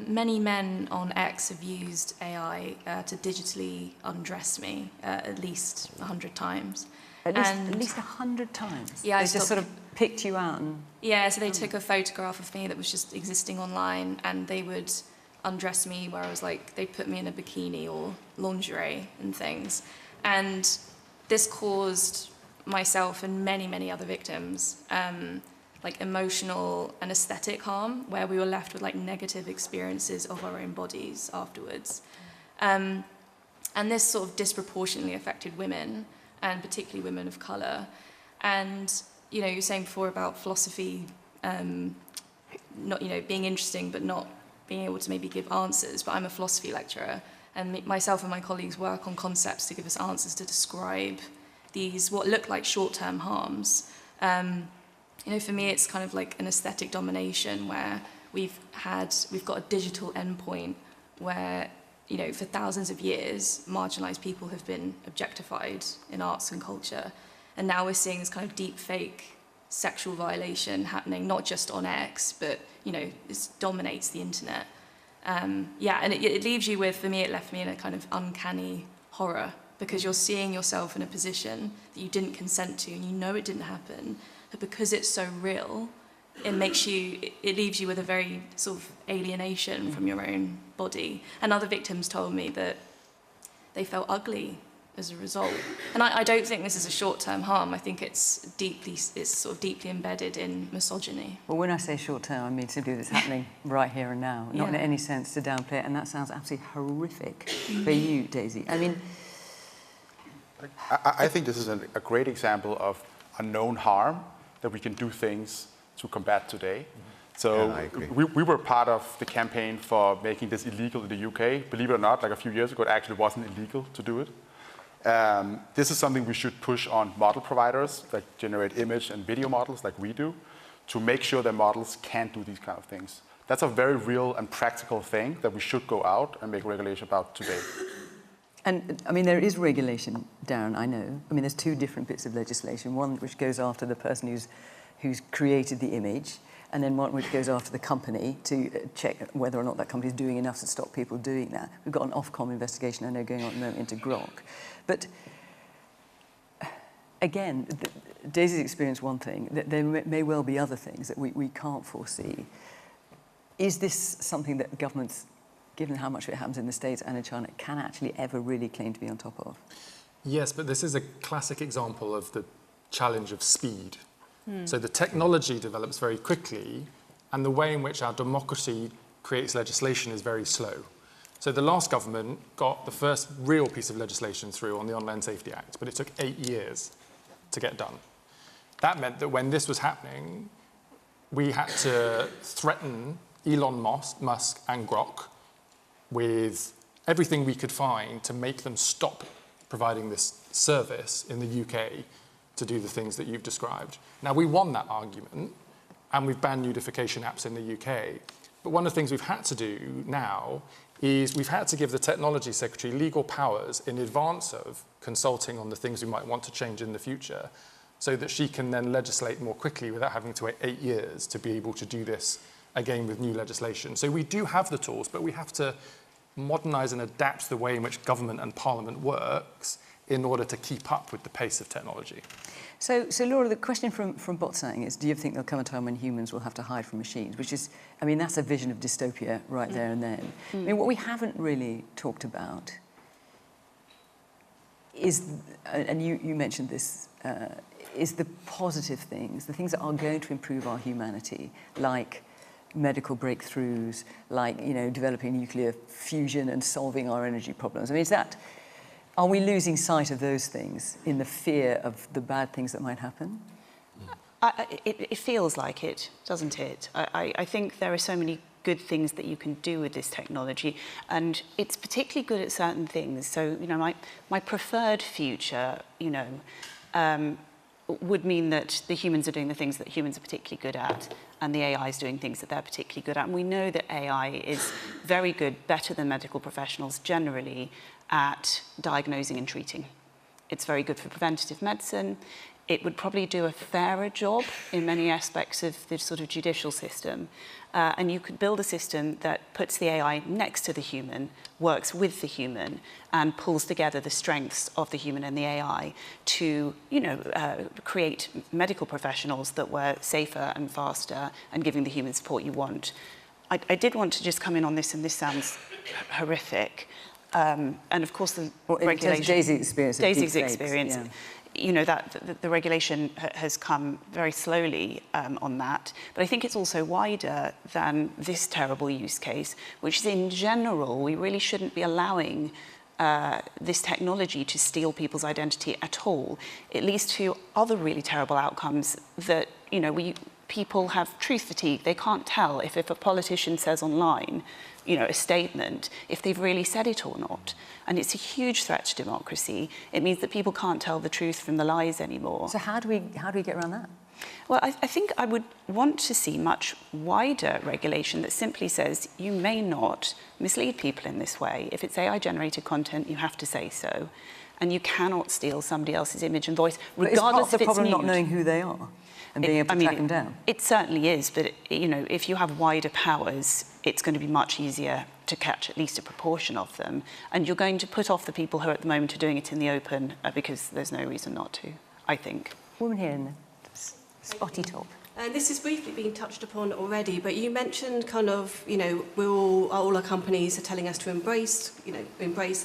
many men on X have used AI to digitally undress me at least 100 times. At least 100 times? Yeah. They just sort of picked you out and... Yeah, so they took a photograph of me that was just existing online, and they would undress me where I was like, they put me in a bikini or lingerie and things. And this caused myself and many, many other victims like emotional and aesthetic harm, where we were left with like negative experiences of our own bodies afterwards. And this sort of disproportionately affected women, and particularly women of colour. And, you know, you were saying before about philosophy, not, you know, being interesting, but not being able to maybe give answers. But I'm a philosophy lecturer, and myself and my colleagues work on concepts to give us answers to describe these, what look like short-term harms. You know, for me, it's kind of like an aesthetic domination where we've got a digital endpoint where, you know, for thousands of years, marginalised people have been objectified in arts and culture. And now we're seeing this kind of deep fake sexual violation happening, not just on X, but, you know, it dominates the internet. Yeah, and it leaves you with, for me, it left me in a kind of uncanny horror, because you're seeing yourself in a position that you didn't consent to, and you know it didn't happen, but because it's so real, it leaves you with a very sort of alienation from your own body. And other victims told me that they felt ugly as a result. And I don't think this is a short-term harm. I think it's sort of deeply embedded in misogyny. Well, when I say short-term, I mean simply that it's happening right here and now, not in any sense to downplay it. And that sounds absolutely horrific for you, Daisy. I mean, I think this is a great example of a known harm that we can do things to combat today. So I agree. we were part of the campaign for making this illegal in the UK. Believe it or not, like a few years ago, it actually wasn't illegal to do it. This is something we should push on model providers that generate image and video models like we do, to make sure that models can't do these kind of things. That's a very real and practical thing that we should go out and make regulation about today. and I mean, there is regulation, Darren, I know. I mean, there's two different bits of legislation. One which goes after the person who's created the image, and then one which goes after the company to check whether or not that company is doing enough to stop people doing that. We've got an Ofcom investigation, I know, going on at the moment into Grok. But again, Daisy's experienced one thing, that there may well be other things that we can't foresee. Is this something that governments, given how much of it happens in the States and in China, can actually ever really claim to be on top of? Yes, but this is a classic example of the challenge of speed. So the technology develops very quickly, and the way in which our democracy creates legislation is very slow. So the last government got the first real piece of legislation through on the Online Safety Act, but it took 8 years to get done. That meant that when this was happening, we had to threaten Elon Musk and Grok with everything we could find to make them stop providing this service in the UK to do the things that you've described. Now, we won that argument, and we've banned nudification apps in the UK. But one of the things we've had to do now is we've had to give the Technology Secretary legal powers in advance of consulting on the things we might want to change in the future, so that she can then legislate more quickly without having to wait 8 years to be able to do this again with new legislation. So we do have the tools, but we have to modernise and adapt the way in which government and parliament works in order to keep up with the pace of technology. So Laura, the question from Botsang is, do you think there'll come a time when humans will have to hide from machines? Which is, I mean, that's a vision of dystopia right there and then. I mean, what we haven't really talked about is, and you mentioned this, is the positive things, the things that are going to improve our humanity, like medical breakthroughs, like, you know, developing nuclear fusion and solving our energy problems. I mean, are we losing sight of those things in the fear of the bad things that might happen? It feels like it, doesn't it? I think there are so many good things that you can do with this technology, and it's particularly good at certain things. So, you know, my preferred future, you know, would mean that the humans are doing the things that humans are particularly good at, and the AI is doing things that they're particularly good at. And we know that AI is very good, better than medical professionals generally, at diagnosing and treating. It's very good for preventative medicine. It would probably do a fairer job in many aspects of the sort of judicial system. And you could build a system that puts the AI next to the human, works with the human, and pulls together the strengths of the human and the AI to, you know, create medical professionals that were safer and faster and giving the human support you want. I did want to just come in on this, and this sounds horrific. And of course, the regulation. Daisy's experience. Daisy's experience. you know, that the regulation has come very slowly on that. But I think it's also wider than this terrible use case, which is in general, we really shouldn't be allowing this technology to steal people's identity at all. It leads to other really terrible outcomes that, you know, people have truth fatigue. They can't tell if a politician says online, you know, a statement, if they've really said it or not. And it's a huge threat to democracy. It means that people can't tell the truth from the lies anymore. So how do we get around that? Well, I think I would want to see much wider regulation that simply says you may not mislead people in this way. If it's AI-generated content, you have to say so. And you cannot steal somebody else's image and voice, regardless if it's the problem nude. not knowing who they are and being able to track them down? It certainly is, but you know, if you have wider powers, it's going to be much easier to catch at least a proportion of them. And you're going to put off the people who at the moment are doing it in the open because there's no reason not to, I think. Woman here in the spotty top. This has briefly been touched upon already, but you mentioned kind of, you know, all our companies are telling us to embrace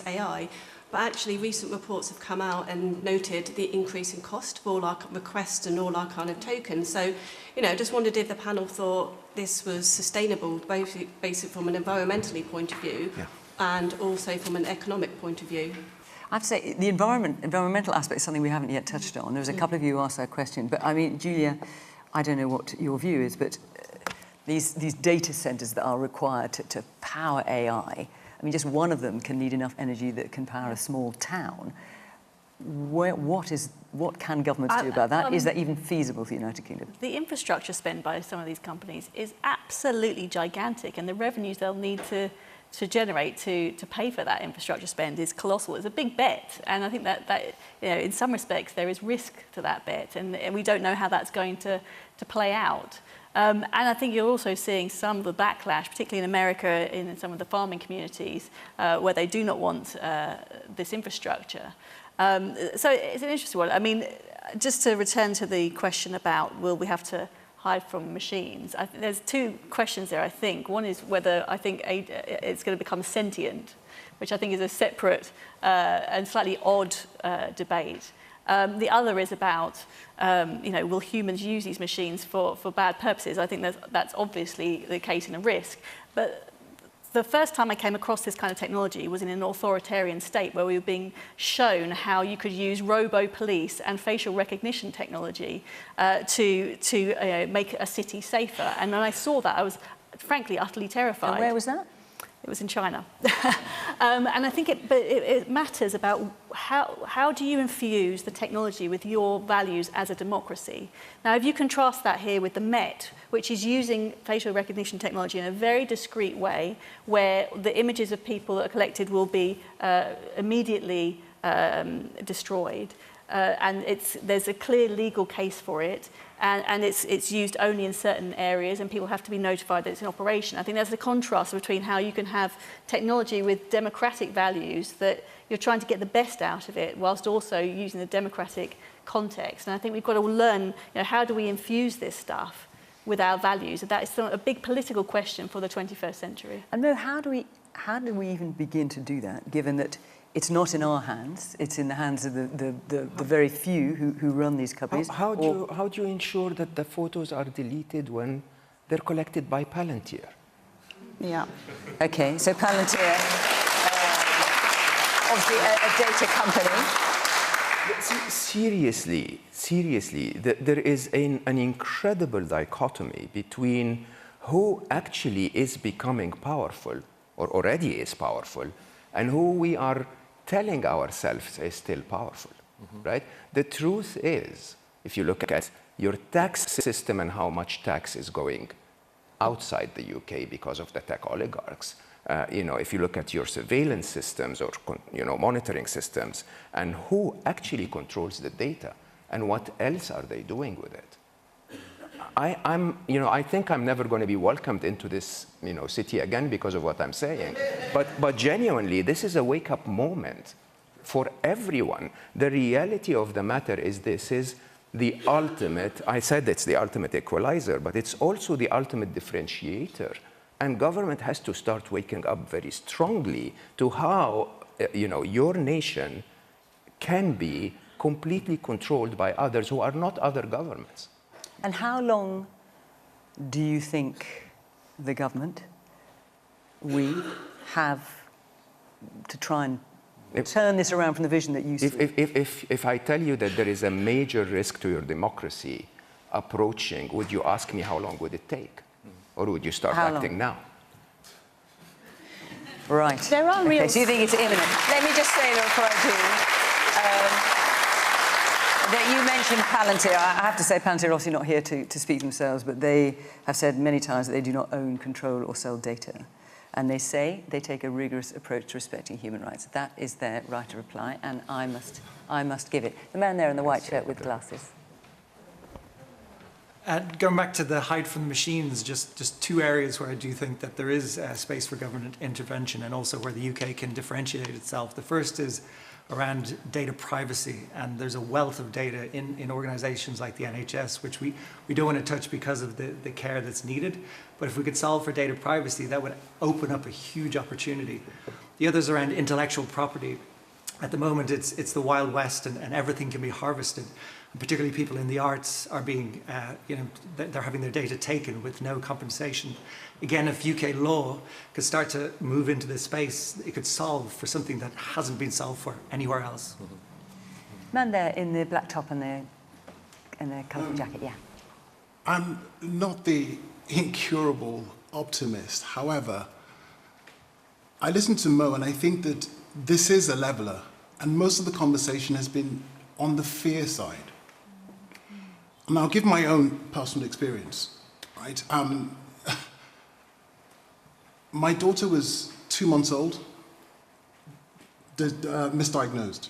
AI. But actually, recent reports have come out and noted the increase in cost for all our requests and all our kind of tokens. So, you know, just wondered if the panel thought this was sustainable, both basically from an environmentally point of view and also from an economic point of view. I have to say, the environmental aspect is something we haven't yet touched on. There was a couple of you who asked that question. But, I mean, Julia, I don't know what your view is, but these data centres that are required to power AI, I mean, just one of them can need enough energy that can power a small town. What can governments do about that? Is that even feasible for the United Kingdom? The infrastructure spend by some of these companies is absolutely gigantic, and the revenues they'll need to generate to pay for that infrastructure spend is colossal. It's a big bet, and I think that you know, in some respects there is risk to that bet, and we don't know how that's going to play out. And I think you're also seeing some of the backlash, particularly in America, in some of the farming communities, where they do not want this infrastructure. So it's an interesting one. I mean, just to return to the question about will we have to hide from machines, there's two questions there, I think. One is whether I think it's going to become sentient, which I think is a separate and slightly odd debate. The other is about, you know, will humans use these machines for bad purposes? I think that's obviously the case and a risk. But the first time I came across this kind of technology was in an authoritarian state where we were being shown how you could use robo-police and facial recognition technology to make a city safer. And when I saw that, I was frankly utterly terrified. And where was that? It was in China. And I think it matters about how do you infuse the technology with your values as a democracy. Now, if you contrast that here with the Met, which is using facial recognition technology in a very discreet way, where the images of people that are collected will be immediately destroyed, and there's a clear legal case for it, and it's used only in certain areas, and people have to be notified that it's in operation. I think there's a contrast between how you can have technology with democratic values that you're trying to get the best out of it, whilst also using the democratic context. And I think we've got to learn, you know, how do we infuse this stuff with our values? And that is still a big political question for the 21st century. And Mo, how do we even begin to do that, given that it's not in our hands, it's in the hands of the very few who run these companies? How do you ensure that the photos are deleted when they're collected by Palantir? Yeah. Okay, so Palantir, obviously a data company. Seriously, there is an incredible dichotomy between who actually is becoming powerful, or already is powerful, and who we are telling ourselves is still powerful, right? The truth is, if you look at your tax system and how much tax is going outside the UK because of the tech oligarchs, you know, if you look at your surveillance systems or, you know, monitoring systems, and who actually controls the data, and what else are they doing with it? I think I'm never going to be welcomed into this, you know, city again because of what I'm saying. But genuinely, this is a wake-up moment for everyone. The reality of the matter is this is the ultimate, I said it's the ultimate equalizer, but it's also the ultimate differentiator. And government has to start waking up very strongly to how, you know, your nation can be completely controlled by others who are not other governments. And how long do you think the government, we, have to try and turn this around from the vision that you see? If I tell you that there is a major risk to your democracy approaching, would you ask me how long would it take? Or would you start acting now? Right. There are real... Okay, so you think it's imminent. Let me just say, before I do, that you mentioned Palantir. I have to say, Palantir are obviously not here to speak themselves, but they have said many times that they do not own, control, or sell data. And they say they take a rigorous approach to respecting human rights. That is their right to reply, and I must give it. The man there in the white shirt with glasses. Going back to the hide from the machines, just two areas where I do think that there is space for government intervention, and also where the UK can differentiate itself. The first is around data privacy, and there's a wealth of data in organizations like the NHS, which we don't want to touch because of the care that's needed. But if we could solve for data privacy, that would open up a huge opportunity. The other is around intellectual property. At the moment, it's the Wild West, and everything can be harvested. And particularly people in the arts are being, they're having their data taken with no compensation. Again, if UK law could start to move into this space, it could solve for something that hasn't been solved for anywhere else. Man there in the black top and the colourful jacket, yeah. I'm not the incurable optimist. However, I listen to Mo, and I think that this is a leveler, and most of the conversation has been on the fear side. And I'll give my own personal experience, right? My daughter was 2 months old, misdiagnosed.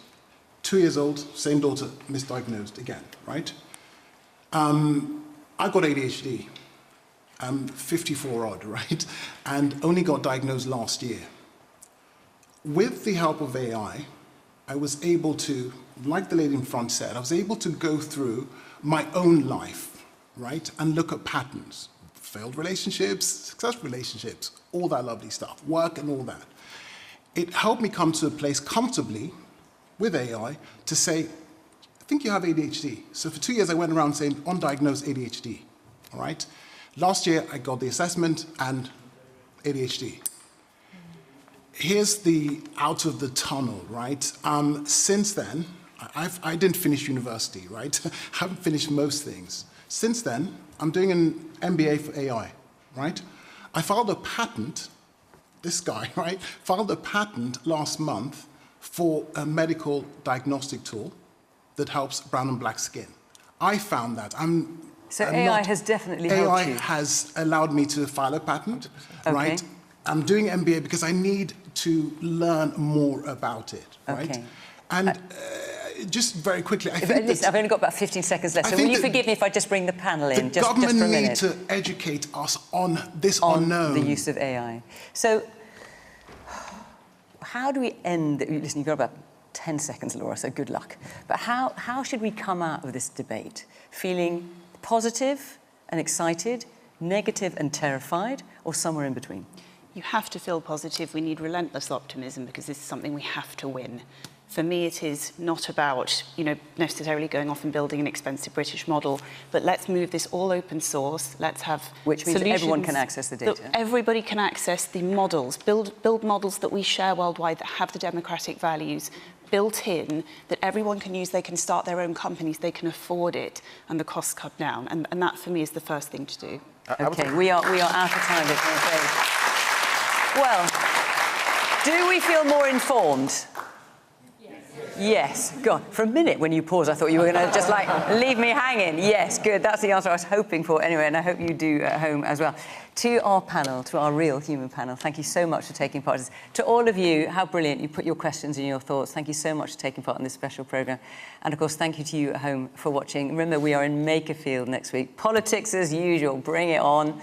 2 years old, same daughter, misdiagnosed again, right? I got ADHD. I'm 54 odd, right? And only got diagnosed last year. With the help of AI, I was able to, like the lady in front said, I was able to go through my own life, right? And look at patterns, failed relationships, successful relationships, all that lovely stuff, work and all that. It helped me come to a place comfortably with AI to say, I think you have ADHD. So for 2 years, I went around saying, undiagnosed ADHD, all right? Last year, I got the assessment and ADHD. Here's the out of the tunnel, right? Since then, I didn't finish university, right? I haven't finished most things. Since then, I'm doing an MBA for AI, right? I filed a patent, this guy, right? Filed a patent last month for a medical diagnostic tool that helps brown and black skin. I found that. So AI has definitely helped you. AI has allowed me to file a patent, right? I'm doing MBA because I need to learn more about it, right? Okay. And just very quickly, I think listen, I've only got about 15 seconds left, so will you forgive me if I just bring the panel in, just for a minute? The government need to educate us on this unknown. The use of AI. So how do we end, listen, you've got about 10 seconds, Laura, so good luck. But how should we come out of this debate feeling positive and excited, negative and terrified, or somewhere in between? You have to feel positive. We need relentless optimism because this is something we have to win. For me, it is not about, necessarily going off and building an expensive British model, but let's move this all open source. Let's have Which means solutions everyone can access the data. that everybody can access the models. Build models that we share worldwide that have the democratic values built in, that everyone can use. They can start their own companies. They can afford it, and the costs come down. And that, for me, is the first thing to do. Okay, we are out of time, I'm afraid. Well, do we feel more informed? Yes, God, for a minute when you paused, I thought you were going to just leave me hanging. Yes, good, that's the answer I was hoping for anyway, and I hope you do at home as well. To our panel, to our real human panel, thank you so much for taking part. To all of you, how brilliant you put your questions and your thoughts. Thank you so much for taking part in this special programme. And of course, thank you to you at home for watching. Remember, we are in Makerfield next week. Politics as usual, bring it on.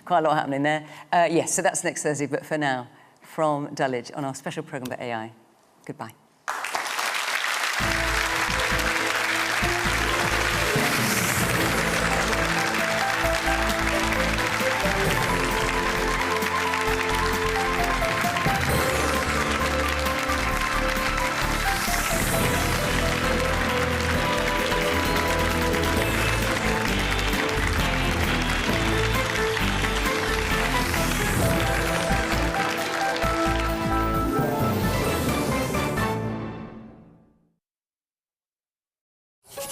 Quite a lot happening there. Yes, so that's next Thursday, but for now, from Dulwich on our special programme about AI. Goodbye.